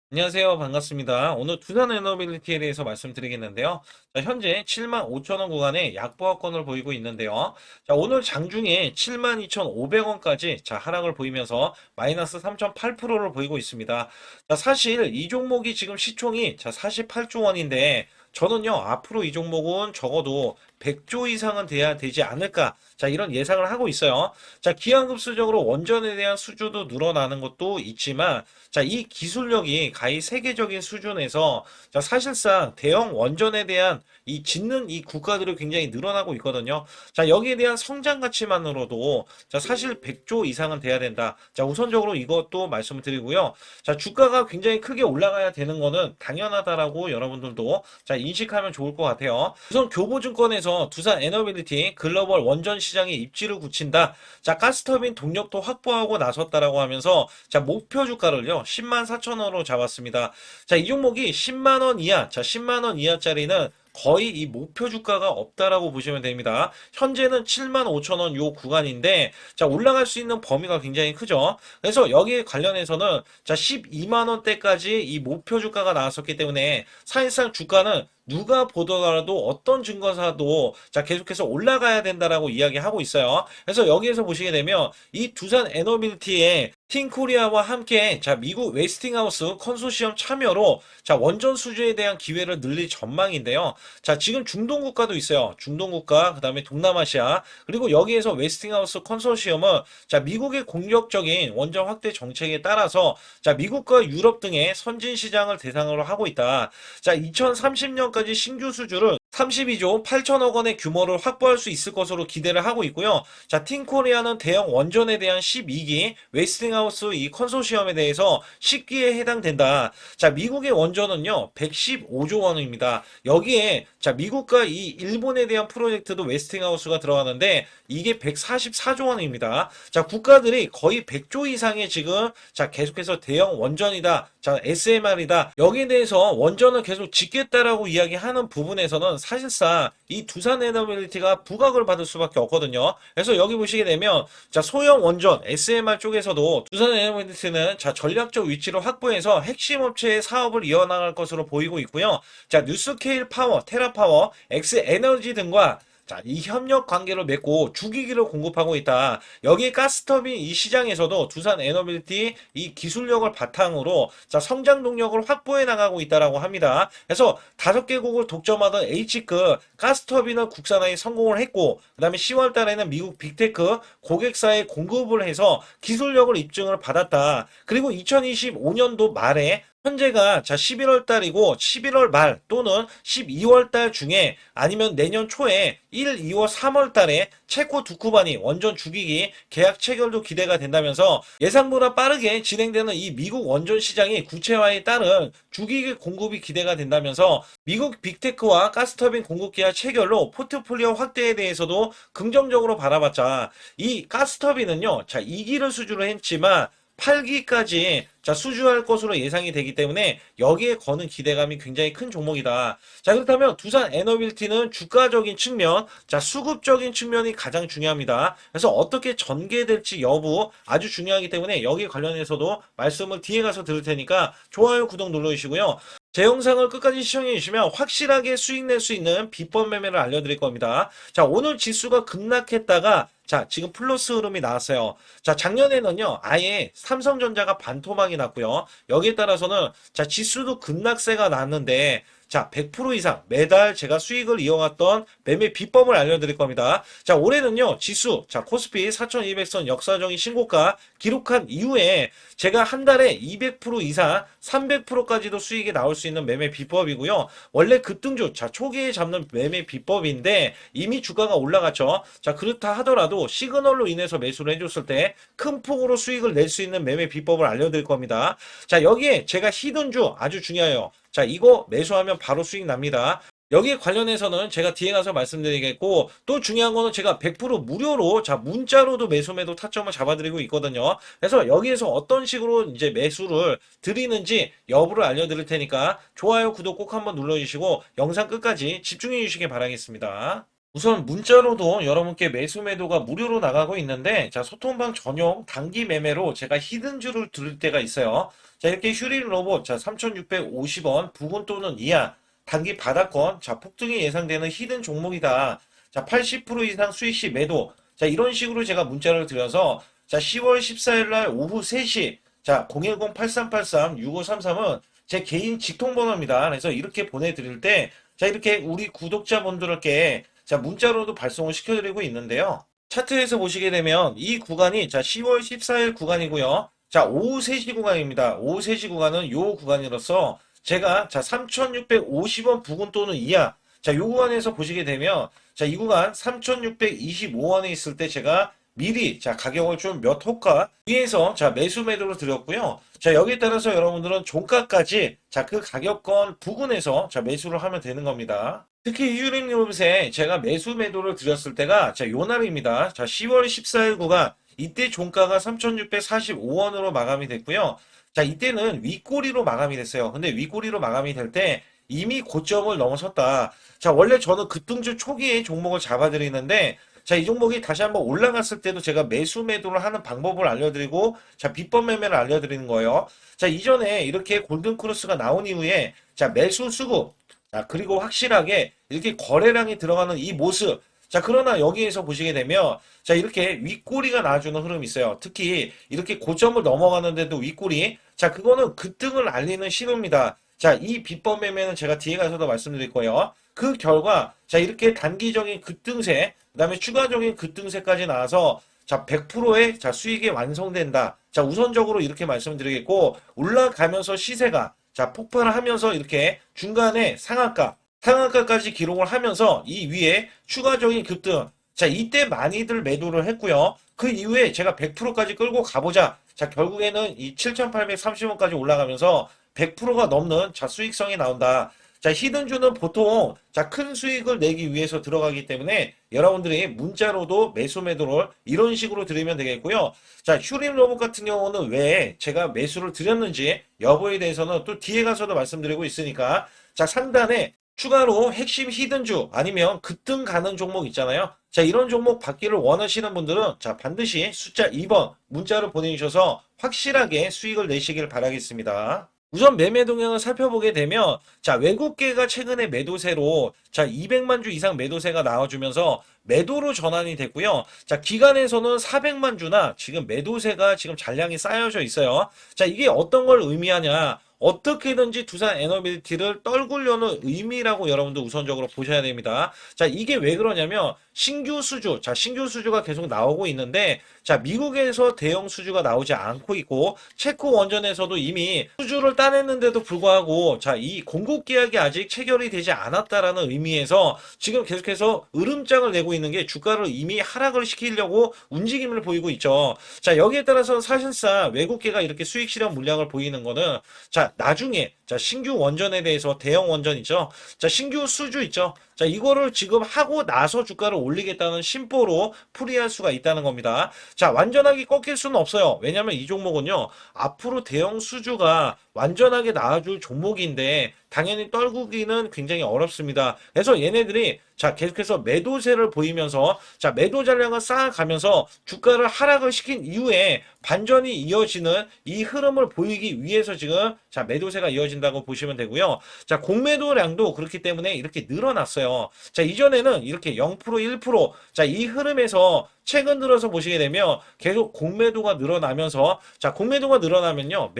안녕하세요. 반갑습니다. 오늘 두산 에너빌리티에 대해서 말씀드리겠는데요. 자, 현재 75,000원 구간에 약보합권을 보이고 있는데요. 자, 오늘 장중에 72,500원까지 하락을 보이면서 마이너스 3.8%를 보이고 있습니다. 자, 사실 이 종목이 지금 시총이 48조 원인데 저는요, 앞으로 이 종목은 적어도 100조 이상은 돼야 되지 않을까. 이런 예상을 하고 있어요. 기하급수적으로 원전에 대한 수주도 늘어나는 것도 있지만, 이 기술력이 가히 세계적인 수준에서 사실상 대형 원전에 대한 이 짓는 이 국가들이 굉장히 늘어나고 있거든요. 여기에 대한 성장 가치만으로도 사실 100조 이상은 돼야 된다. 우선적으로 이것도 말씀을 드리고요. 주가가 굉장히 크게 올라가야 되는 거는 당연하다라고 여러분들도 인식하면 좋을 것 같아요. 우선 교보증권에서 두산 에너빌리티 글로벌 원전 시장에 입지를 굳힌다. 가스터빈 동력도 확보하고 나섰다라고 하면서 목표 주가를요 104,000원으로 잡았습니다. 이 종목이 10만원 이하, 10만원 이하짜리는 거의 이 목표 주가가 없다라고 보시면 됩니다. 현재는 75,000원 요 구간인데 올라갈 수 있는 범위가 굉장히 크죠. 그래서 여기에 관련해서는 12만 원대까지 이 목표 주가가 나왔었기 때문에 사실상 주가는 누가 보더라도 어떤 증거사도 계속해서 올라가야 된다라고 이야기하고 있어요. 그래서 여기에서 보시게 되면 이 두산 에너빌티의 틴코리아와 함께 미국 웨스팅하우스 컨소시엄 참여로 원전 수주에 대한 기회를 늘릴 전망인데요. 지금 중동 국가도 있어요. 중동 국가, 그다음에 동남아시아, 그리고 여기에서 웨스팅하우스 컨소시엄은 미국의 공격적인 원전 확대 정책에 따라서 미국과 유럽 등의 선진 시장을 대상으로 하고 있다. 2030년까지 신규 수주를 32조 8천억 원의 규모를 확보할 수 있을 것으로 기대를 하고 있고요. 틴코리아는 대형 원전에 대한 12기, 웨스팅하우스 이 컨소시엄에 대해서 10기에 해당된다. 미국의 원전은요, 115조 원입니다. 여기에 미국과 이 일본에 대한 프로젝트도 웨스팅하우스가 들어가는데 이게 144조 원입니다. 국가들이 거의 100조 이상의 지금 계속해서 대형 원전이다. SMR이다. 여기에 대해서 원전을 계속 짓겠다라고 이야기하는 부분에서는 사실상 이 두산 에너빌리티가 부각을 받을 수밖에 없거든요. 그래서 여기 보시게 되면 소형 원전 SMR 쪽에서도 두산 에너빌리티는 전략적 위치를 확보해서 핵심 업체의 사업을 이어나갈 것으로 보이고 있고요. 뉴스케일 파워, 테라파워, 엑스에너지 등과 이 협력 관계를 맺고 주기기를 공급하고 있다. 여기 가스터빈 이 시장에서도 두산 에너빌리티 이 기술력을 바탕으로 성장 동력을 확보해 나가고 있다라고 합니다. 그래서 5개국을 독점하던 H급 가스터빈을 국산화에 성공을 했고, 그 다음에 10월 달에는 미국 빅테크 고객사에 공급을 해서 기술력을 입증을 받았다. 그리고 2025년도 말에 현재가 11월 달이고 11월 말 또는 12월 달 중에 아니면 내년 초에 1, 2월, 3월 달에 체코 두쿠바니 원전 주기기 계약 체결도 기대가 된다면서 예상보다 빠르게 진행되는 이 미국 원전 시장이 구체화에 따른 주기기 공급이 기대가 된다면서 미국 빅테크와 가스터빈 공급 계약 체결로 포트폴리오 확대에 대해서도 긍정적으로 바라봤자 이 가스터빈은요 2기를 수주를 했지만 8기까지 수주할 것으로 예상이 되기 때문에 여기에 거는 기대감이 굉장히 큰 종목이다. 그렇다면 두산 에너빌티는 주가적인 측면, 수급적인 측면이 가장 중요합니다. 그래서 어떻게 전개될지 여부 아주 중요하기 때문에 여기 관련해서도 말씀을 뒤에 가서 들을 테니까 좋아요, 구독 눌러주시고요. 제 영상을 끝까지 시청해 주시면 확실하게 수익 낼 수 있는 비법 매매를 알려드릴 겁니다. 오늘 지수가 급락했다가 지금 플러스 흐름이 나왔어요. 작년에는요, 아예 삼성전자가 반토막이 났고요. 여기에 따라서는 지수도 급락세가 났는데 100% 이상 매달 제가 수익을 이어갔던 매매 비법을 알려드릴 겁니다. 올해는요, 지수, 코스피 4200선 역사적인 신고가 기록한 이후에 제가 한 달에 200% 이상, 300%까지도 수익이 나올 수 있는 매매 비법이고요. 원래 급등주, 초기에 잡는 매매 비법인데 이미 주가가 올라갔죠. 그렇다 하더라도 시그널로 인해서 매수를 해줬을 때 큰 폭으로 수익을 낼 수 있는 매매 비법을 알려드릴 겁니다. 여기에 제가 히든주 아주 중요해요. 이거 매수하면 바로 수익 납니다. 여기에 관련해서는 제가 뒤에 가서 말씀드리겠고, 또 중요한 거는 제가 100% 무료로 문자로도 매수 타점을 잡아드리고 있거든요. 그래서 여기에서 어떤 식으로 이제 매수를 드리는지 여부를 알려드릴 테니까 좋아요, 구독 꼭 한번 눌러주시고 영상 끝까지 집중해 주시기 바라겠습니다. 우선 문자로도 여러분께 매수 매도가 무료로 나가고 있는데, 자, 소통방 전용 단기 매매로 제가 히든주를 드릴 때가 있어요. 자, 이렇게 휴린 로봇, 자, 3,650원 부근 또는 이하, 단기 바닥권, 자, 폭등이 예상되는 히든 종목이다. 자, 80% 이상 수익 시 매도. 자, 이런 식으로 제가 문자를 드려서, 자, 10월 14일 날 오후 3시, 자, 010-8383-6533은 제 개인 직통번호입니다. 그래서 이렇게 보내드릴 때, 자, 이렇게 우리 구독자분들께 자, 문자로도 발송을 시켜드리고 있는데요. 차트에서 보시게 되면 이 구간이 자, 10월 14일 구간이고요. 자, 오후 3시 구간입니다. 오후 3시 구간은 요 구간이로서 제가 자, 3,650원 부근 또는 이하 자, 요 구간에서 보시게 되면 자, 이 구간 3,625원에 있을 때 제가 미리 자, 가격을 좀 몇 호가 위에서 자, 매수 매도로 드렸고요. 자, 여기에 따라서 여러분들은 종가까지 자, 그 가격권 부근에서 자, 매수를 하면 되는 겁니다. 특히 휴림 로봇에 제가 매수 매도를 드렸을 때가 자, 요 날입니다. 자, 10월 14일 구간 이때 종가가 3,645원으로 마감이 됐고요. 자, 이때는 윗꼬리로 마감이 됐어요. 근데 윗꼬리로 마감이 될 때 이미 고점을 넘어섰다. 자, 원래 저는 급등주 초기에 종목을 잡아드리는데 자, 이 종목이 다시 한번 올라갔을 때도 제가 매수 매도를 하는 방법을 알려드리고 자, 비법 매매를 알려드리는 거예요. 자, 이전에 이렇게 골든크로스가 나온 이후에 자, 매수 수급 자, 그리고 확실하게 이렇게 거래량이 들어가는 이 모습. 자, 그러나 여기에서 보시게 되면, 자, 이렇게 윗꼬리가 나와주는 흐름이 있어요. 특히 이렇게 고점을 넘어가는데도 윗꼬리. 자, 그거는 급등을 알리는 신호입니다. 자, 이 비법 매매는 제가 뒤에 가서도 말씀드릴 거예요. 그 결과, 자, 이렇게 단기적인 급등세, 그 다음에 추가적인 급등세까지 나와서, 자, 100%의 자, 수익이 완성된다. 자, 우선적으로 이렇게 말씀드리겠고, 올라가면서 시세가 자, 폭발을 하면서 이렇게 중간에 상한가까지 기록을 하면서 이 위에 추가적인 급등. 자, 이때 많이들 매도를 했고요. 그 이후에 제가 100%까지 끌고 가보자. 자, 결국에는 이 7,830원까지 올라가면서 100%가 넘는 자, 수익성이 나온다. 자, 히든주는 보통 자, 큰 수익을 내기 위해서 들어가기 때문에 여러분들이 문자로도 매수 매도를 이런 식으로 드리면 되겠고요. 자, 휴림 로봇 같은 경우는 왜 제가 매수를 드렸는지 여부에 대해서는 또 뒤에 가서도 말씀드리고 있으니까 자, 상단에 추가로 핵심 히든주 아니면 급등 가는 종목 있잖아요. 자, 이런 종목 받기를 원하시는 분들은 자, 반드시 숫자 2번 문자로 보내주셔서 확실하게 수익을 내시길 바라겠습니다. 우선 매매 동향을 살펴보게 되면 자, 외국계가 최근에 매도세로 자, 200만 주 이상 매도세가 나와주면서 매도로 전환이 됐고요. 자, 기간에서는 400만 주나 지금 매도세가 지금 잔량이 쌓여져 있어요. 자, 이게 어떤 걸 의미하냐? 어떻게든지 두산 에너빌리티를 떨구려는 의미라고 여러분들 우선적으로 보셔야 됩니다. 자, 이게 왜 그러냐면 신규 수주, 자, 신규 수주가 계속 나오고 있는데 자, 미국에서 대형 수주가 나오지 않고 있고 체코 원전에서도 이미 수주를 따냈는데도 불구하고 자, 이 공급 계약이 아직 체결이 되지 않았다라는 의미에서 지금 계속해서 으름장을 내고 있는 게 주가를 이미 하락을 시키려고 움직임을 보이고 있죠. 자, 여기에 따라서 사실상 외국계가 이렇게 수익 실현 물량을 보이는 거는 자, 나중에 자, 신규 원전에 대해서 대형 원전 있죠. 자, 신규 수주 있죠. 자, 이거를 지금 하고 나서 주가를 올리겠다는 심보로 풀이할 수가 있다는 겁니다. 자, 완전하게 꺾일 수는 없어요. 왜냐면 이 종목은요, 앞으로 대형 수주가 완전하게 나와줄 종목인데, 당연히 떨구기는 굉장히 어렵습니다. 그래서 얘네들이 자, 계속해서 매도세를 보이면서 자, 매도 잔량을 쌓아가면서 주가를 하락을 시킨 이후에 반전이 이어지는 이 흐름을 보이기 위해서 지금 자, 매도세가 이어진다고 보시면 되고요. 자, 공매도량도 그렇기 때문에 이렇게 늘어났어요. 자, 이전에는 이렇게 0%, 1%, 자, 이 흐름에서 최근 들어서 보시게 되면 계속 공매도가 늘어나면서 자, 공매도가 늘어나면요.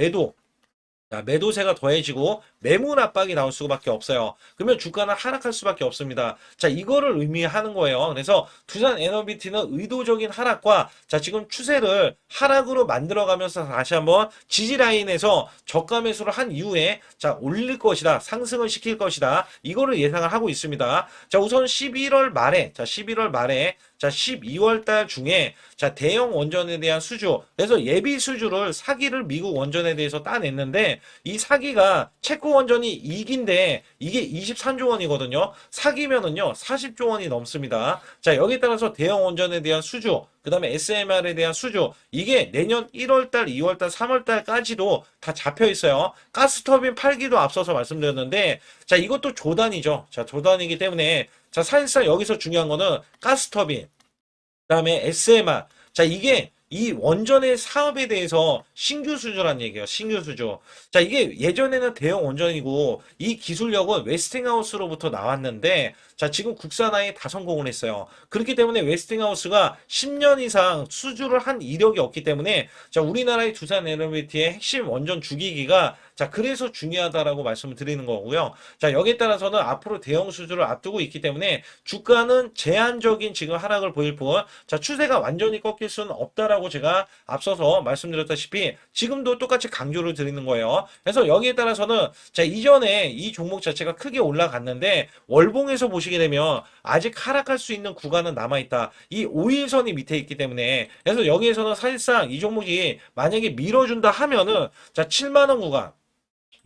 자, 매도세가 더해지고 매물 압박이 나올 수밖에 없어요. 그러면 주가는 하락할 수밖에 없습니다. 자, 이거를 의미하는 거예요. 그래서 두산 에너비티는 의도적인 하락과 자, 지금 추세를 하락으로 만들어가면서 다시 한번 지지 라인에서 저가 매수를 한 이후에 자, 올릴 것이다. 상승을 시킬 것이다. 이거를 예상을 하고 있습니다. 자, 우선 11월 말에 자, 12월 달 중에 자, 대형 원전에 대한 수주. 그래서 예비 수주를 사기를 미국 원전에 대해서 따냈는데 이 사기가 체코 원전이 2기인데 이게 23조 원이거든요. 사기면은요 40조 원이 넘습니다. 자, 여기에 따라서 대형 원전에 대한 수주, 그 다음에 SMR에 대한 수주, 이게 내년 1월달, 2월달, 3월달까지도 다 잡혀 있어요. 가스터빈 8기도 앞서서 말씀드렸는데 자, 이것도 조단이죠. 자, 조단이기 때문에 자, 사실상 여기서 중요한 거는 가스터빈, 그다음에 SMR. 자, 이게 이 원전의 사업에 대해서 신규 수주란 얘기예요. 신규 수주. 자, 이게 예전에는 대형 원전이고 이 기술력은 웨스팅하우스로부터 나왔는데 자, 지금 국산화에 다 성공을 했어요. 그렇기 때문에 웨스팅하우스가 10년 이상 수주를 한 이력이 없기 때문에 자, 우리나라의 두산 에너비티의 핵심 원전 주기기가 자, 그래서 중요하다라고 말씀을 드리는 거고요. 자, 여기에 따라서는 앞으로 대형 수주를 앞두고 있기 때문에 주가는 제한적인 지금 하락을 보일 뿐, 자, 추세가 완전히 꺾일 수는 없다라고 제가 앞서서 말씀드렸다시피 지금도 똑같이 강조를 드리는 거예요. 그래서 여기에 따라서는 자, 이전에 이 종목 자체가 크게 올라갔는데 월봉에서 보시게 되면 아직 하락할 수 있는 구간은 남아있다. 이 5일선이 밑에 있기 때문에 그래서 여기에서는 사실상 이 종목이 만약에 밀어준다 하면은 자, 7만 원 구간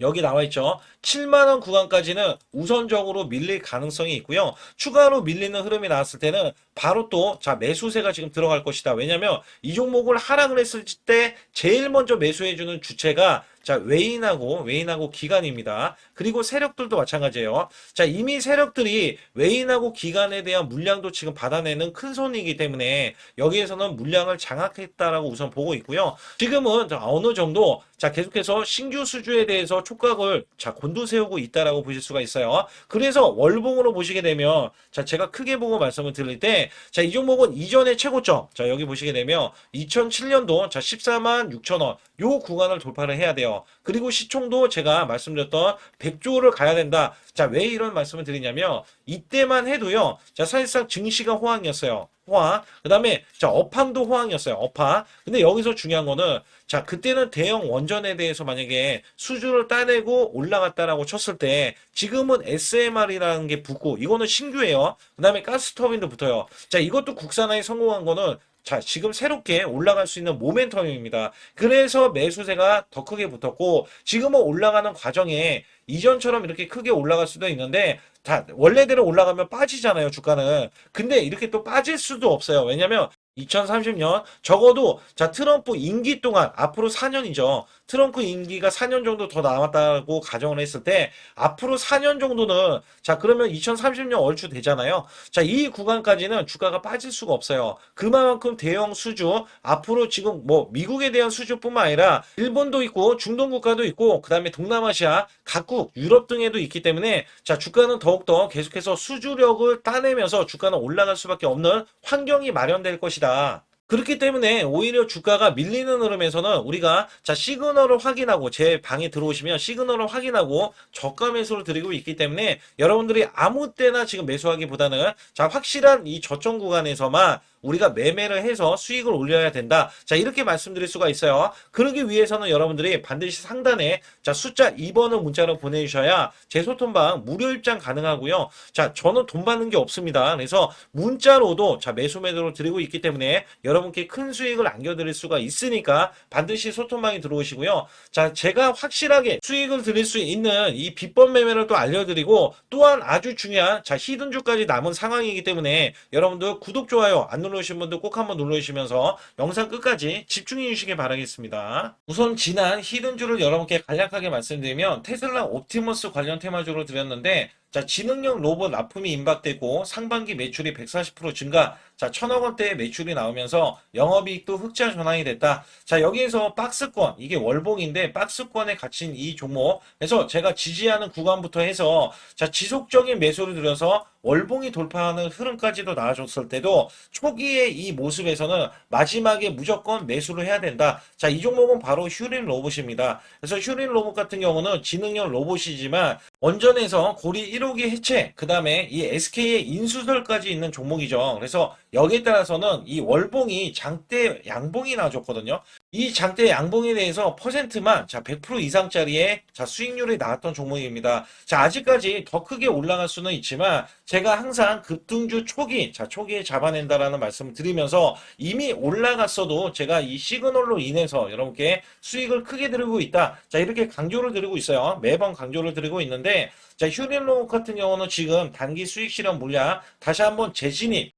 여기 나와 있죠. 7만 원 구간까지는 우선적으로 밀릴 가능성이 있고요. 추가로 밀리는 흐름이 나왔을 때는 바로 또 자, 매수세가 지금 들어갈 것이다. 왜냐면 이 종목을 하락을 했을 때 제일 먼저 매수해 주는 주체가 자, 외인하고 기관입니다. 그리고 세력들도 마찬가지예요. 자, 이미 세력들이 외인하고 기관에 대한 물량도 지금 받아내는 큰 손이기 때문에 여기에서는 물량을 장악했다라고 우선 보고 있고요. 지금은 어느 정도 자, 계속해서 신규 수주에 대해서 촉각을 자, 곤두세우고 있다라고 보실 수가 있어요. 그래서 월봉으로 보시게 되면 자, 제가 크게 보고 말씀을 드릴 때 자, 이 종목은 이전의 최고점 자, 여기 보시게 되면 2007년도 자, 14만 6천 원 요 구간을 돌파를 해야 돼요. 그리고 시총도 제가 말씀드렸던 100조를 가야 된다. 자, 왜 이런 말씀을 드리냐면 이때만 해도요. 자, 사실상 증시가 호황이었어요. 호황. 그다음에 자, 업황도 호황이었어요. 업황. 근데 여기서 중요한 거는 자, 그때는 대형 원전에 대해서 만약에 수주를 따내고 올라갔다라고 쳤을 때 지금은 SMR이라는 게 붙고 이거는 신규예요. 그다음에 가스터빈도 붙어요. 자, 이것도 국산화에 성공한 거는 자, 지금 새롭게 올라갈 수 있는 모멘텀입니다. 그래서 매수세가 더 크게 붙었고, 지금은 올라가는 과정에 이전처럼 이렇게 크게 올라갈 수도 있는데, 다, 원래대로 올라가면 빠지잖아요, 주가는. 근데 이렇게 또 빠질 수도 없어요. 왜냐면, 2030년 적어도 자 트럼프 임기 동안 앞으로 4년이죠. 트럼프 임기가 4년 정도 더 남았다고 가정을 했을 때 앞으로 4년 정도는 자 그러면 2030년 얼추 되잖아요. 자, 이 구간까지는 주가가 빠질 수가 없어요. 그만큼 대형 수주 앞으로 지금 뭐 미국에 대한 수주뿐만 아니라 일본도 있고 중동 국가도 있고 그다음에 동남아시아 각국 유럽 등에도 있기 때문에 자 주가는 더욱더 계속해서 수주력을 따내면서 주가는 올라갈 수밖에 없는 환경이 마련될 것이다. 그렇기 때문에 오히려 주가가 밀리는 흐름에서는 우리가 자 시그널을 확인하고 제 방에 들어오시면 시그널을 확인하고 저가 매수를 드리고 있기 때문에 여러분들이 아무 때나 지금 매수하기보다는 자 확실한 이 저점 구간에서만 우리가 매매를 해서 수익을 올려야 된다. 자, 이렇게 말씀드릴 수가 있어요. 그러기 위해서는 여러분들이 반드시 상단에 자, 숫자 2번을 문자로 보내주셔야 제 소통방 무료 입장 가능하고요. 자, 저는 돈 받는 게 없습니다. 그래서 문자로도 자, 매수 매도를 드리고 있기 때문에 여러분께 큰 수익을 안겨드릴 수가 있으니까 반드시 소통방에 들어오시고요. 자, 제가 확실하게 수익을 드릴 수 있는 이 비법 매매를 또 알려드리고 또한 아주 중요한 자, 히든주까지 남은 상황이기 때문에 여러분들 구독, 좋아요 안 눌러주신 분들 꼭 한번 눌러주시면서 영상 끝까지 집중해 주시길 바라겠습니다. 우선 지난 히든주를 여러분께 간략하게 말씀드리면 테슬라 옵티머스 관련 테마주로 드렸는데 자, 지능형 로봇 납품이 임박되고 상반기 매출이 140% 증가, 자, 1,000억 원대의 매출이 나오면서 영업이익도 흑자 전환이 됐다. 자, 여기에서 박스권, 이게 월봉인데 박스권에 갇힌 이 종목, 그래서 제가 지지하는 구간부터 해서 자, 지속적인 매수를 들여서 월봉이 돌파하는 흐름까지도 나와줬을 때도 초기의 이 모습에서는 마지막에 무조건 매수를 해야 된다. 자, 이 종목은 바로 휴린 로봇입니다. 그래서 휴린 로봇 같은 경우는 지능형 로봇이지만 원전에서 고리 1호기 해체, 그 다음에 이 SK의 인수설까지 있는 종목이죠. 그래서 여기에 따라서는 이 월봉이 장대 양봉이 나와줬거든요. 이 장대 양봉에 대해서 퍼센트만 자 100% 이상짜리의 자 수익률이 나왔던 종목입니다. 자, 아직까지 더 크게 올라갈 수는 있지만 제가 항상 급등주 초기 자 초기에 잡아낸다라는 말씀을 드리면서 이미 올라갔어도 제가 이 시그널로 인해서 여러분께 수익을 크게 드리고 있다. 자, 이렇게 강조를 드리고 있어요. 매번 강조를 드리고 있는데 자, 휴린로봇 같은 경우는 지금 단기 수익 실현 물량 다시 한번 재진입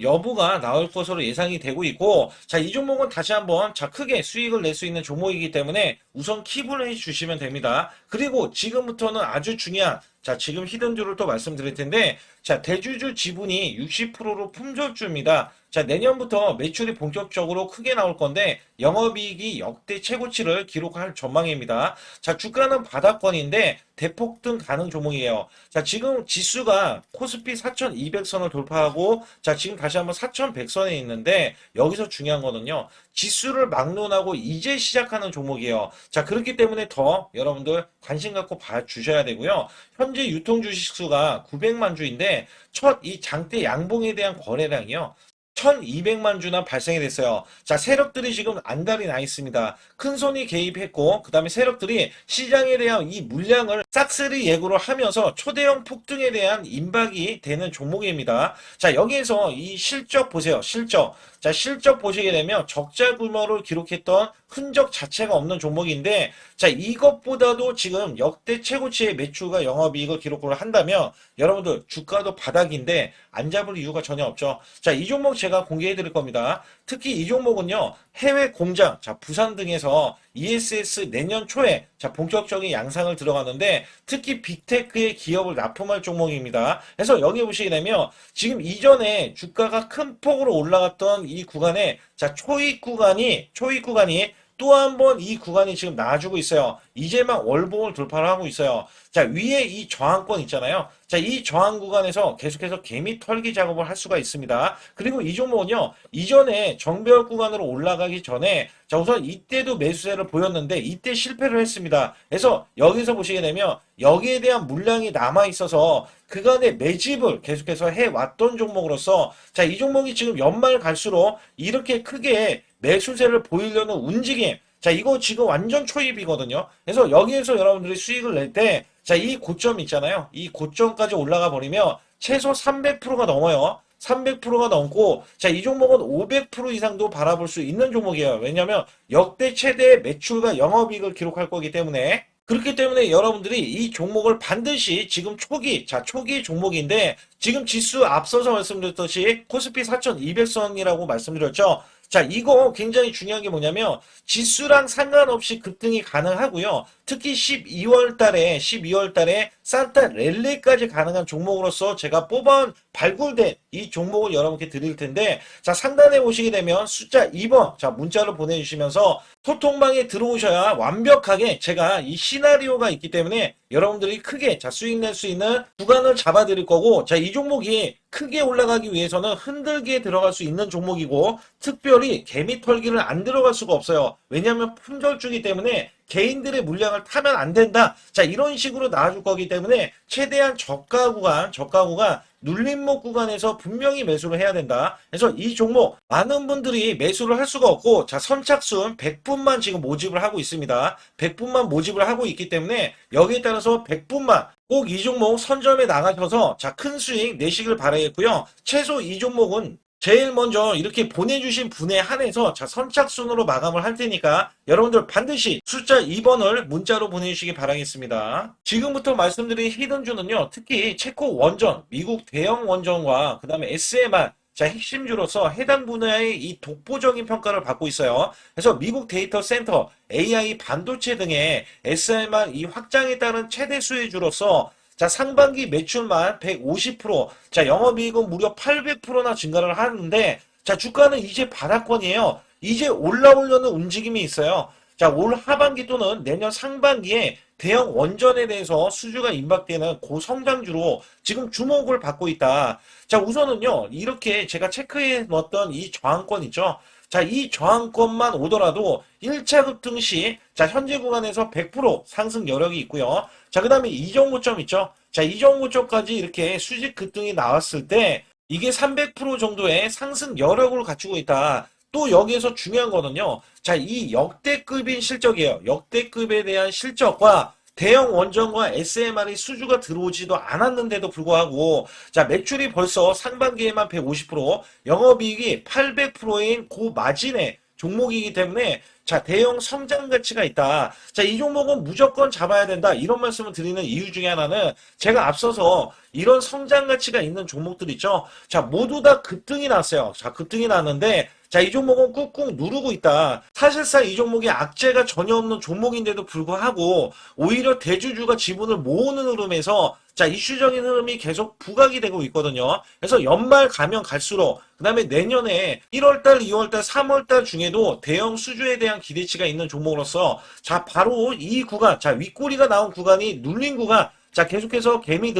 여부가 나올 것으로 예상이 되고 있고 자, 이 종목은 다시 한번 자 크게 수익을 낼 수 있는 종목이기 때문에 우선 킵을 해 주시면 됩니다. 그리고 지금부터는 아주 중요한 자, 지금 히든주를 또 말씀드릴 텐데, 자, 대주주 지분이 60%로 품절주입니다. 자, 내년부터 매출이 본격적으로 크게 나올 건데, 영업이익이 역대 최고치를 기록할 전망입니다. 자, 주가는 바닥권인데, 대폭등 가능 종목이에요. 자, 지금 지수가 코스피 4200선을 돌파하고, 자, 지금 다시 한번 4100선에 있는데, 여기서 중요한 거는요, 지수를 막론하고 이제 시작하는 종목이에요. 자, 그렇기 때문에 더 여러분들 관심 갖고 봐주셔야 되고요. 현재 유통 주식수가 900만 주인데, 첫 이 장대 양봉에 대한 거래량이요. 1200만 주나 발생이 됐어요. 자, 세력들이 지금 안달이 나 있습니다. 큰손이 개입했고, 그 다음에 세력들이 시장에 대한 이 물량을 싹쓸이 예고를 하면서 초대형 폭등에 대한 임박이 되는 종목입니다. 자, 여기에서 이 실적 보세요. 실적. 자, 실적 보시게 되면 적자 규모를 기록했던 흔적 자체가 없는 종목인데, 자, 이것보다도 지금 역대 최고치의 매출과 영업이익을 기록을 한다면 여러분들 주가도 바닥인데 안 잡을 이유가 전혀 없죠. 자, 이 종목 제가 공개해 드릴 겁니다. 특히 이 종목은요, 해외 공장, 자, 부산 등에서 ESS 내년 초에 자, 본격적인 양상을 들어가는데 특히 빅테크의 기업을 납품할 종목입니다. 그래서 여기 보시게 되면 지금 이전에 주가가 큰 폭으로 올라갔던 이 구간에 자, 초입 구간이 또 한 번 이 구간이 지금 나와주고 있어요. 이제 막 월봉을 돌파를 하고 있어요. 자, 위에 이 저항권 있잖아요. 자, 이 저항 구간에서 계속해서 개미 털기 작업을 할 수가 있습니다. 그리고 이 종목은요, 이전에 정배열 구간으로 올라가기 전에 자, 우선 이때도 매수세를 보였는데 이때 실패를 했습니다. 그래서 여기서 보시게 되면 여기에 대한 물량이 남아 있어서 그간의 매집을 계속해서 해왔던 종목으로서 자, 이 종목이 지금 연말 갈수록 이렇게 크게 매수세를 보이려는 움직임. 자, 이거 지금 완전 초입이거든요. 그래서 여기에서 여러분들이 수익을 낼 때, 자, 이 고점 있잖아요. 이 고점까지 올라가 버리면 최소 300%가 넘어요. 300%가 넘고, 자, 이 종목은 500% 이상도 바라볼 수 있는 종목이에요. 왜냐면 역대 최대의 매출과 영업이익을 기록할 거기 때문에. 그렇기 때문에 여러분들이 이 종목을 반드시 지금 초기, 자, 초기 종목인데, 지금 지수 앞서서 말씀드렸듯이 코스피 4200선이라고 말씀드렸죠. 자, 이거 굉장히 중요한 게 뭐냐면 지수랑 상관없이 급등이 가능하고요. 특히 12월 달에 산타 랠리까지 가능한 종목으로서 제가 발굴된 이 종목을 여러분께 드릴 텐데, 자, 상단에 보시게 되면 숫자 2번, 자, 문자를 보내주시면서 소통방에 들어오셔야 완벽하게 제가 이 시나리오가 있기 때문에 여러분들이 크게, 자, 수익 낼 수 있는 구간을 잡아 드릴 거고, 자, 이 종목이 크게 올라가기 위해서는 흔들기에 들어갈 수 있는 종목이고, 특별히 개미 털기를 안 들어갈 수가 없어요. 왜냐하면 품절주기 때문에 개인들의 물량을 타면 안 된다. 자, 이런 식으로 나와줄 거기 때문에 최대한 저가 구간 눌림목 구간에서 분명히 매수를 해야 된다. 그래서 이 종목 많은 분들이 매수를 할 수가 없고, 자, 선착순 100분만 지금 모집을 하고 있습니다. 100분만 모집을 하고 있기 때문에 여기에 따라서 100분만 꼭 이 종목 선점에 나가셔서 자, 큰 수익 내시길 바라겠고요. 최소 이 종목은 제일 먼저 이렇게 보내주신 분에 한해서 자, 선착순으로 마감을 할 테니까 여러분들 반드시 숫자 2번을 문자로 보내주시기 바라겠습니다. 지금부터 말씀드린 히든주는요, 특히 체코 원전, 미국 대형 원전과 그 다음에 SMR, 자, 핵심주로서 해당 분야의 이 독보적인 평가를 받고 있어요. 그래서 미국 데이터 센터, AI 반도체 등의 SMR 이 확장에 따른 최대 수혜주로서 자, 상반기 매출만 150%, 자, 영업이익은 무려 800%나 증가를 하는데, 자, 주가는 이제 바닥권이에요. 이제 올라오려는 움직임이 있어요. 자, 올 하반기 또는 내년 상반기에 대형 원전에 대해서 수주가 임박되는 고성장주로 지금 주목을 받고 있다. 자, 우선은요, 이렇게 제가 체크해 놓았던 이 저항권 있죠. 자, 이 저항권만 오더라도 1차 급등 시, 자, 현재 구간에서 100% 상승 여력이 있고요. 자, 그 다음에 이전 고점 있죠. 자, 이전 고점까지 이렇게 수직 급등이 나왔을 때, 이게 300% 정도의 상승 여력을 갖추고 있다. 또 여기에서 중요한 거는요. 자, 이 역대급인 실적이에요. 역대급에 대한 실적과 대형 원전과 SMR이 수주가 들어오지도 않았는데도 불구하고 자, 매출이 벌써 상반기에만 150%, 영업이익이 800%인 고마진의 종목이기 때문에 자, 대형 성장 가치가 있다. 자, 이 종목은 무조건 잡아야 된다. 이런 말씀을 드리는 이유 중에 하나는 제가 앞서서 이런 성장 가치가 있는 종목들 있죠. 자, 모두 다 급등이 났어요. 자, 급등이 났는데 자, 이 종목은 꾹꾹 누르고 있다. 사실상 이 종목이 악재가 전혀 없는 종목인데도 불구하고 오히려 대주주가 지분을 모으는 흐름에서 자, 이슈적인 흐름이 계속 부각이 되고 있거든요. 그래서 연말 가면 갈수록 그다음에 내년에 1월달, 2월달, 3월달 중에도 대형 수주에 대한 기대치가 있는 종목으로서 자, 바로 이 구간, 자, 윗꼬리가 나온 구간이 눌린 구간, 자, 계속해서 개미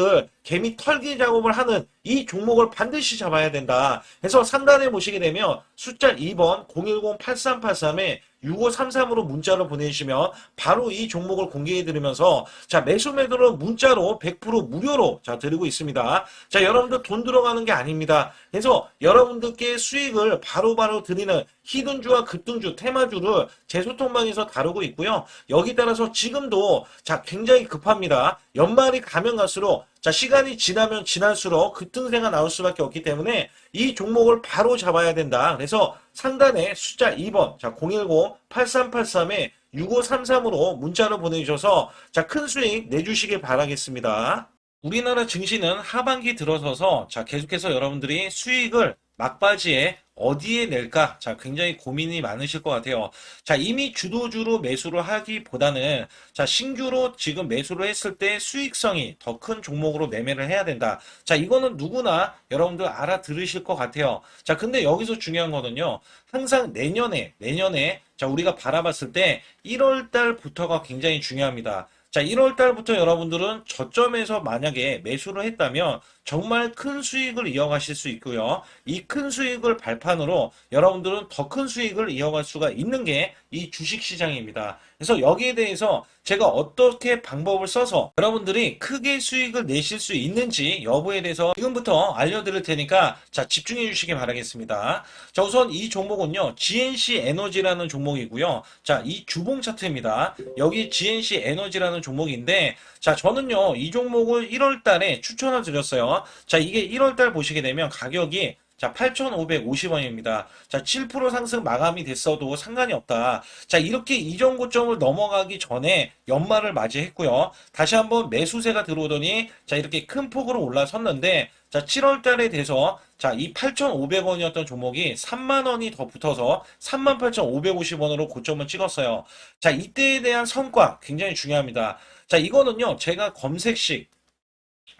털기 작업을 하는 이 종목을 반드시 잡아야 된다. 그래서 상단에 보시게 되면 숫자 2번 010-8383에 6533으로 문자를 보내주시면 바로 이 종목을 공개해드리면서 자, 매수 매도를 문자로 100% 무료로 자, 드리고 있습니다. 자, 여러분들 돈 들어가는 게 아닙니다. 그래서 여러분들께 수익을 바로바로 드리는 히든주와 급등주, 테마주를 제 소통방에서 다루고 있고요. 여기 따라서 지금도 자, 굉장히 급합니다. 연말이 가면 갈수록 자, 시간이 지나면 지날수록 급등세가 나올 수밖에 없기 때문에 이 종목을 바로 잡아야 된다. 그래서 상단에 숫자 2번, 자, 010-8383에 6533으로 문자를 보내주셔서 자, 큰 수익 내주시길 바라겠습니다. 우리나라 증시는 하반기 들어서서 자, 계속해서 여러분들이 수익을 막바지에 어디에 낼까? 자, 굉장히 고민이 많으실 것 같아요. 자, 이미 주도주로 매수를 하기보다는 자, 신규로 지금 매수를 했을 때 수익성이 더 큰 종목으로 매매를 해야 된다. 자, 이거는 누구나 여러분들 알아들으실 것 같아요. 자, 근데 여기서 중요한 거는요. 항상 내년에 자, 우리가 바라봤을 때 1월 달부터가 굉장히 중요합니다. 자, 1월 달부터 여러분들은 저점에서 만약에 매수를 했다면 정말 큰 수익을 이어가실 수 있고요. 이 큰 수익을 발판으로 여러분들은 더 큰 수익을 이어갈 수가 있는 게 이 주식시장입니다. 그래서 여기에 대해서 제가 어떻게 방법을 써서 여러분들이 크게 수익을 내실 수 있는지 여부에 대해서 지금부터 알려드릴 테니까 자, 집중해 주시기 바라겠습니다. 자, 우선 이 종목은요, GNC 에너지라는 종목이고요. 자, 이 주봉 차트입니다. 여기 GNC 에너지라는 종목인데 자, 저는요, 이 종목을 1월 달에 추천을 드렸어요. 자, 이게 1월 달 보시게 되면 가격이 자, 8,550원입니다. 자, 7% 상승 마감이 됐어도 상관이 없다. 자, 이렇게 이전 고점을 넘어가기 전에 연말을 맞이했고요. 다시 한번 매수세가 들어오더니 자, 이렇게 큰 폭으로 올라섰는데 자, 7월 달에 돼서 자, 이 8,500원이었던 종목이 3만 원이 더 붙어서 38,550원으로 고점을 찍었어요. 자, 이때에 대한 성과 굉장히 중요합니다. 자, 이거는요, 제가 검색식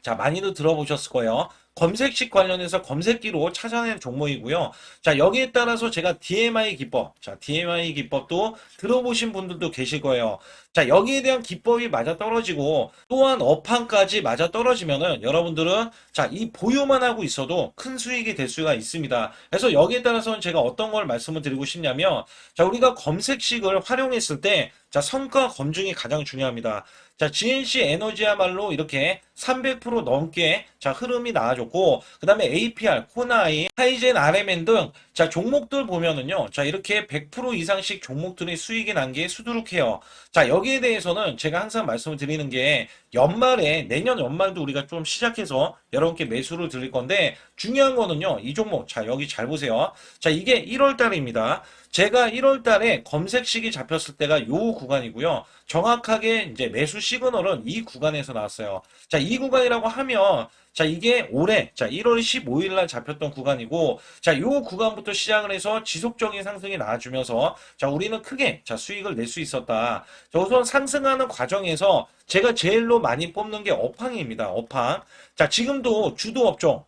자, 많이들 들어보셨을 거예요. 검색식 관련해서 검색기로 찾아낸 종목이고요. 자, 여기에 따라서 제가 DMI 기법, 자, DMI 기법도 들어보신 분들도 계실 거예요. 자, 여기에 대한 기법이 맞아 떨어지고 또한 업황까지 맞아 떨어지면은 여러분들은 자, 이 보유만 하고 있어도 큰 수익이 될 수가 있습니다. 그래서 여기에 따라서는 제가 어떤 걸 말씀을 드리고 싶냐면 자, 우리가 검색식을 활용했을 때 자, 성과 검증이 가장 중요합니다. 자, GNC 에너지야말로 이렇게 300% 넘게 자, 흐름이 나와줬고, 그 다음에 APR, 코나이, 하이젠, RMN 등 자, 종목들 보면은요, 자, 이렇게 100% 이상씩 종목들의 수익이 난 게 수두룩해요. 자, 여기에 대해서는 제가 항상 말씀을 드리는 게 연말에, 내년 연말도 우리가 좀 시작해서 여러분께 매수를 드릴 건데, 중요한 거는요, 이 종목, 자, 여기 잘 보세요. 자, 이게 1월 달입니다. 제가 1월 달에 검색식이 잡혔을 때가 요 구간이고요. 정확하게 이제 매수 시그널은 이 구간에서 나왔어요. 자, 이 구간이라고 하면 자, 이게 올해 자, 1월 15일 날 잡혔던 구간이고 자, 요 구간부터 시작을 해서 지속적인 상승이 나와주면서 자, 우리는 크게 자, 수익을 낼 수 있었다. 자, 우선 상승하는 과정에서 제가 제일로 많이 뽑는 게 업황입니다. 업황. 자, 지금도 주도 업종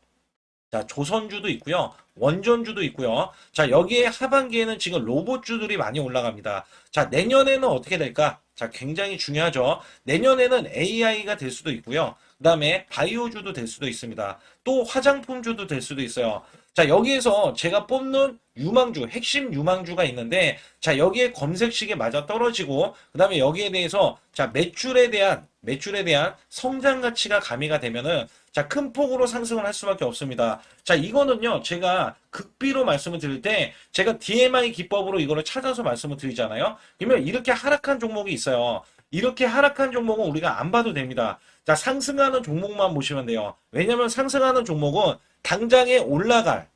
자, 조선주도 있고요. 원전주도 있고요. 자, 여기에 하반기에는 지금 로봇주들이 많이 올라갑니다. 자, 내년에는 어떻게 될까? 자, 굉장히 중요하죠. 내년에는 AI가 될 수도 있고요. 그 다음에 바이오주도 될 수도 있습니다. 또 화장품주도 될 수도 있어요. 자, 여기에서 제가 뽑는 유망주, 핵심 유망주가 있는데, 자, 여기에 검색식에 맞아 떨어지고, 그 다음에 여기에 대해서, 자, 매출에 대한 성장 가치가 가미가 되면은, 자, 큰 폭으로 상승을 할 수밖에 없습니다. 자, 이거는요, 제가 극비로 말씀을 드릴 때, 제가 DMI 기법으로 이거를 찾아서 말씀을 드리잖아요. 그러면 이렇게 하락한 종목이 있어요. 이렇게 하락한 종목은 우리가 안 봐도 됩니다. 자, 상승하는 종목만 보시면 돼요. 왜냐면 상승하는 종목은 당장에 올라갈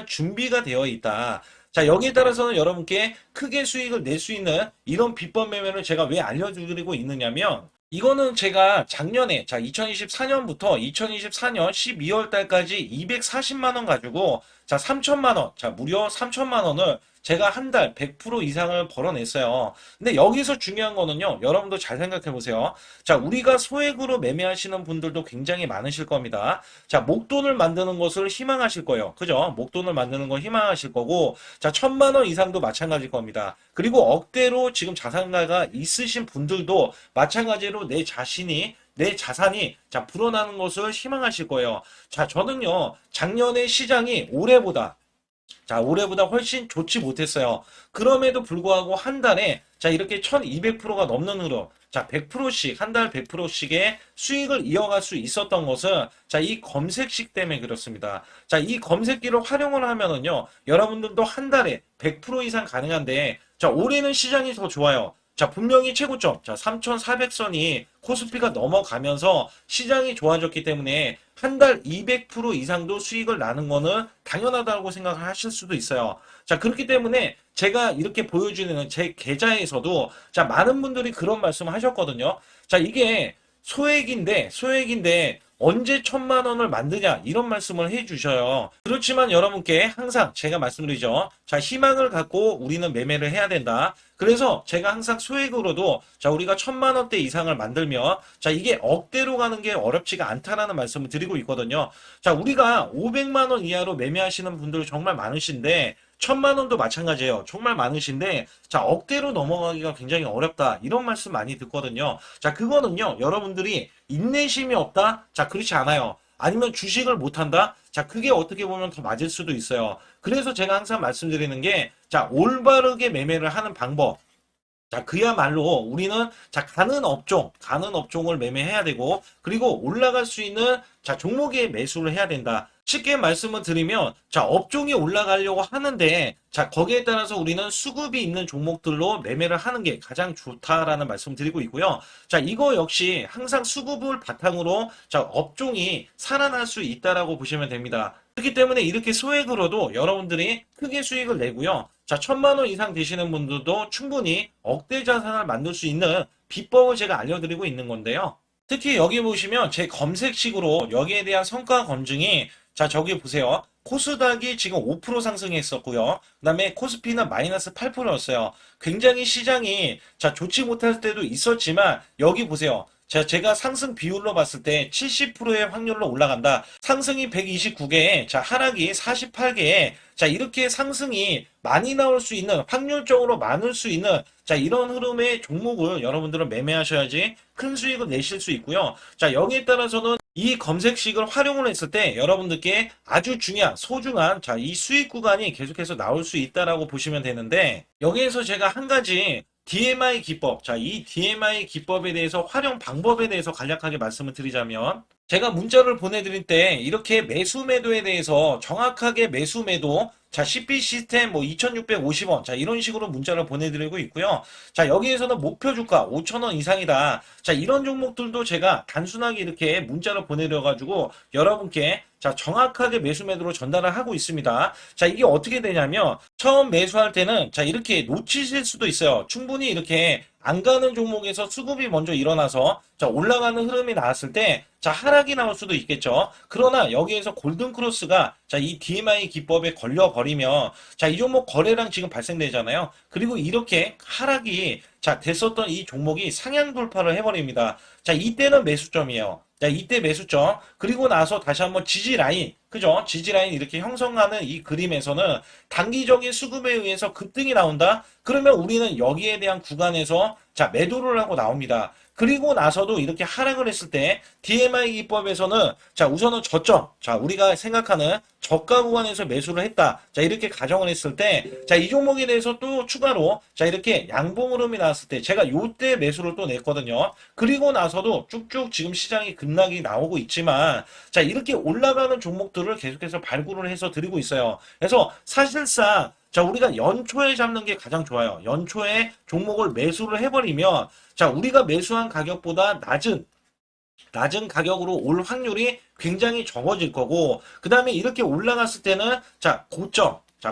준비가 되어 있다. 자, 여기에 따라서는 여러분께 크게 수익을 낼 수 있는 이런 비법 매매를 제가 왜 알려드리고 있느냐면, 이거는 제가 작년에, 자, 2024년부터 2024년 12월 달까지 240만 원 가지고, 자, 3천만 원, 자, 무려 3천만 원을 제가 한 달 100% 이상을 벌어냈어요. 근데 여기서 중요한 거는요, 여러분도 잘 생각해 보세요. 자, 우리가 소액으로 매매하시는 분들도 굉장히 많으실 겁니다. 자, 목돈을 만드는 것을 희망하실 거예요. 그죠? 목돈을 만드는 걸 희망하실 거고, 자, 1,000만 원 이상도 마찬가지일 겁니다. 그리고 억대로 지금 자산가가 있으신 분들도 마찬가지로 내 자산이 자 불어나는 것을 희망하실 거예요. 자, 저는요 작년에 시장이 올해보다 훨씬 좋지 못했어요. 그럼에도 불구하고 한 달에 자 이렇게 1200%가 넘는 흐름, 자 100%씩 한 달 100%씩의 수익을 이어갈 수 있었던 것은 자 이 검색식 때문에 그렇습니다. 자, 이 검색기를 활용을 하면은요 여러분들도 한 달에 100% 이상 가능한데, 자 올해는 시장이 더 좋아요. 자, 분명히 최고점, 자, 3,400선이 코스피가 넘어가면서 시장이 좋아졌기 때문에 한 달 200% 이상도 수익을 나는 거는 당연하다고 생각을 하실 수도 있어요. 자, 그렇기 때문에 제가 이렇게 보여주는 제 계좌에서도 자, 많은 분들이 그런 말씀을 하셨거든요. 자, 이게 소액인데 언제 1,000만 원을 만드냐 이런 말씀을 해주셔요. 그렇지만 여러분께 항상 제가 말씀드리죠. 자, 희망을 갖고 우리는 매매를 해야 된다. 그래서 제가 항상 소액으로도 자 우리가 1,000만 원대 이상을 만들면 자 이게 억대로 가는 게 어렵지가 않다라는 말씀을 드리고 있거든요. 자, 우리가 500만 원 이하로 매매하시는 분들 정말 많으신데 1,000만 원도 마찬가지예요. 정말 많으신데 자 억대로 넘어가기가 굉장히 어렵다 이런 말씀 많이 듣거든요. 자, 그거는요 여러분들이 인내심이 없다? 자, 그렇지 않아요. 아니면 주식을 못한다? 자, 그게 어떻게 보면 더 맞을 수도 있어요. 그래서 제가 항상 말씀드리는 게 자 올바르게 매매를 하는 방법, 자, 그야말로 우리는 자, 가는 업종을 매매해야 되고, 그리고 올라갈 수 있는 자, 종목에 매수를 해야 된다. 쉽게 말씀을 드리면, 자, 업종이 올라가려고 하는데, 자, 거기에 따라서 우리는 수급이 있는 종목들로 매매를 하는 게 가장 좋다라는 말씀 드리고 있고요. 자, 이거 역시 항상 수급을 바탕으로 자, 업종이 살아날 수 있다라고 보시면 됩니다. 그렇기 때문에 이렇게 소액으로도 여러분들이 크게 수익을 내고요. 자, 1,000만 원 이상 되시는 분들도 충분히 억대 자산을 만들 수 있는 비법을 제가 알려드리고 있는 건데요. 특히 여기 보시면 제 검색식으로 여기에 대한 성과 검증이 자, 저기 보세요. 코스닥이 지금 5% 상승했었고요. 그 다음에 코스피는 마이너스 8%였어요. 굉장히 시장이 자, 좋지 못할 때도 있었지만 여기 보세요. 자, 제가 상승 비율로 봤을 때 70%의 확률로 올라간다. 상승이 129개에, 자, 하락이 48개에, 자, 이렇게 상승이 많이 나올 수 있는, 확률적으로 많을 수 있는, 자, 이런 흐름의 종목을 여러분들은 매매하셔야지 큰 수익을 내실 수 있고요. 자, 여기에 따라서는 이 검색식을 활용을 했을 때 여러분들께 아주 중요한, 소중한, 자, 이 수익 구간이 계속해서 나올 수 있다라고 보시면 되는데, 여기에서 제가 한 가지 DMI 기법, 자, 이 DMI 기법에 대해서 활용 방법에 대해서 간략하게 말씀을 드리자면, 제가 문자를 보내드릴 때 이렇게 매수 매도에 대해서 정확하게 매수 매도, 자, CP 시스템 뭐 2,650원, 자, 이런 식으로 문자를 보내드리고 있고요. 자, 여기에서는 목표 주가 5,000원 이상이다. 자, 이런 종목들도 제가 단순하게 이렇게 문자를 보내드려가지고 여러분께 자, 정확하게 매수 매도로 전달을 하고 있습니다. 자, 이게 어떻게 되냐면 처음 매수할 때는 자, 이렇게 놓치실 수도 있어요. 충분히 이렇게 안 가는 종목에서 수급이 먼저 일어나서 자, 올라가는 흐름이 나왔을 때 자, 하락이 나올 수도 있겠죠. 그러나 여기에서 골든 크로스가 자, 이 DMI 기법에 걸려 버리면 자, 이 종목 거래량 지금 발생되잖아요. 그리고 이렇게 하락이 자, 됐었던 이 종목이 상향 돌파를 해버립니다. 자, 이때는 매수점이에요. 자, 이때 매수점. 그리고 나서 다시 한번 지지 라인. 그죠? 지지 라인 이렇게 형성하는 이 그림에서는 단기적인 수급에 의해서 급등이 나온다? 그러면 우리는 여기에 대한 구간에서 자, 매도를 하고 나옵니다. 그리고 나서도 이렇게 하락을 했을 때 DMI 기법에서는 자, 우선은 저점. 자, 우리가 생각하는 저가 구간에서 매수를 했다. 자, 이렇게 가정을 했을 때 자, 이 종목에 대해서 또 추가로 자, 이렇게 양봉 흐름이 나왔을 때 제가 요때 매수를 또 냈거든요. 그리고 나서도 쭉쭉 지금 시장이 급락이 나오고 있지만 자, 이렇게 올라가는 종목들을 계속해서 발굴을 해서 드리고 있어요. 그래서 사실상 자, 우리가 연초에 잡는 게 가장 좋아요. 연초에 종목을 매수를 해버리면 자, 우리가 매수한 가격보다 낮은 가격으로 올 확률이 굉장히 적어질 거고, 그 다음에 이렇게 올라갔을 때는 자,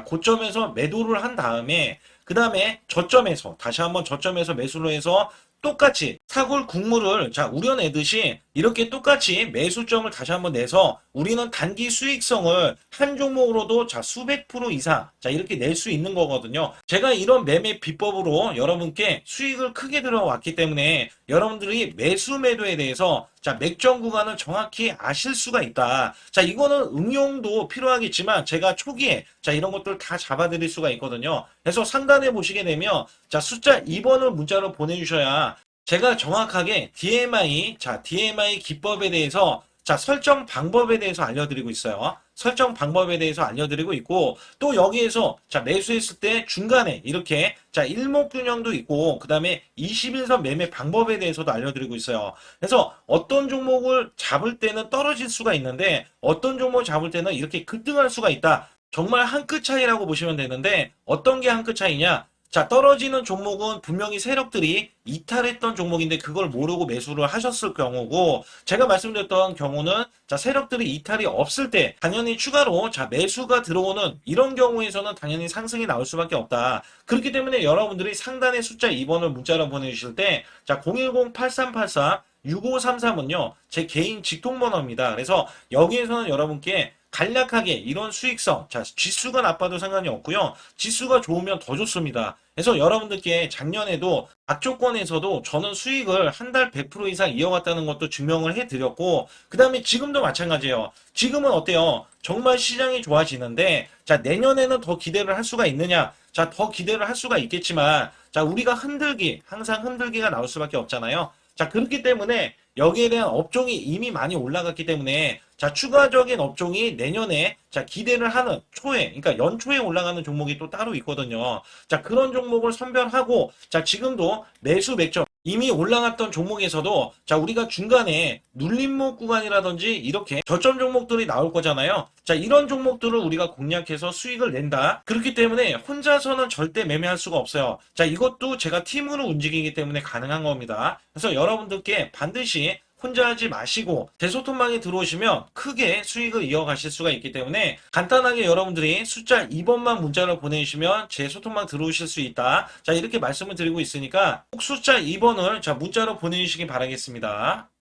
고점에서 매도를 한 다음에 그 다음에 저점에서 다시 한번 저점에서 매수를 해서 똑같이 사골 국물을 자 우려내듯이 이렇게 똑같이 매수점을 다시 한번 내서 우리는 단기 수익성을 한 종목으로도 자 수백 프로 이상 자 이렇게 낼 수 있는 거거든요. 제가 이런 매매 비법으로 여러분께 수익을 크게 들어왔기 때문에 여러분들이 매수 매도에 대해서 자 맥점 구간을 정확히 아실 수가 있다. 자 이거는 응용도 필요하겠지만 제가 초기에 자 이런 것들 다 잡아드릴 수가 있거든요. 그래서 상단에 보시게 되면 자 숫자 2번을 문자로 보내주셔야 제가 정확하게 DMI 자 DMI 기법에 대해서 자 설정 방법에 대해서 알려드리고 있어요. 설정 방법에 대해서 알려드리고 있고 또 여기에서 자 매수했을 때 중간에 이렇게 자 일목균형도 있고 그 다음에 21선 매매 방법에 대해서도 알려드리고 있어요. 그래서 어떤 종목을 잡을 때는 떨어질 수가 있는데 어떤 종목을 잡을 때는 이렇게 급등할 수가 있다. 정말 한 끗 차이라고 보시면 되는데 어떤 게 한 끗 차이냐? 자, 떨어지는 종목은 분명히 세력들이 이탈했던 종목인데 그걸 모르고 매수를 하셨을 경우고 제가 말씀드렸던 경우는 자, 세력들이 이탈이 없을 때 당연히 추가로 자, 매수가 들어오는 이런 경우에서는 당연히 상승이 나올 수밖에 없다. 그렇기 때문에 여러분들이 상단의 숫자 2번을 문자로 보내주실 때 자, 010-8384 6533은요, 제 개인 직통번호입니다. 그래서 여기에서는 여러분께 간략하게 이런 수익성, 자, 지수가 나빠도 상관이 없고요. 지수가 좋으면 더 좋습니다. 그래서 여러분들께 작년에도 악조건에서도 저는 수익을 한 달 100% 이상 이어갔다는 것도 증명을 해드렸고, 그 다음에 지금도 마찬가지예요. 지금은 어때요? 정말 시장이 좋아지는데, 자, 내년에는 더 기대를 할 수가 있느냐? 자, 더 기대를 할 수가 있겠지만, 자, 우리가 항상 흔들기가 나올 수밖에 없잖아요. 자, 그렇기 때문에 여기에 대한 업종이 이미 많이 올라갔기 때문에 자, 추가적인 업종이 내년에 자, 기대를 하는 초에, 그러니까 연초에 올라가는 종목이 또 따로 있거든요. 자, 그런 종목을 선별하고 자, 지금도 매수 맥점 이미 올라갔던 종목에서도 자, 우리가 중간에 눌림목 구간이라든지 이렇게 저점 종목들이 나올 거잖아요. 자, 이런 종목들을 우리가 공략해서 수익을 낸다. 그렇기 때문에 혼자서는 절대 매매할 수가 없어요. 자, 이것도 제가 팀으로 움직이기 때문에 가능한 겁니다. 그래서 여러분들께 반드시 혼자 하지 마시고 제 소통방에 들어오시면 크게 수익을 이어가실 수가 있기 때문에 간단하게 여러분들이 숫자 2번만 문자로 보내주시면 제 소통방 들어오실 수 있다. 자, 이렇게 말씀을 드리고 있으니까 꼭 숫자 2번을 자 문자로 보내주시기 바라겠습니다.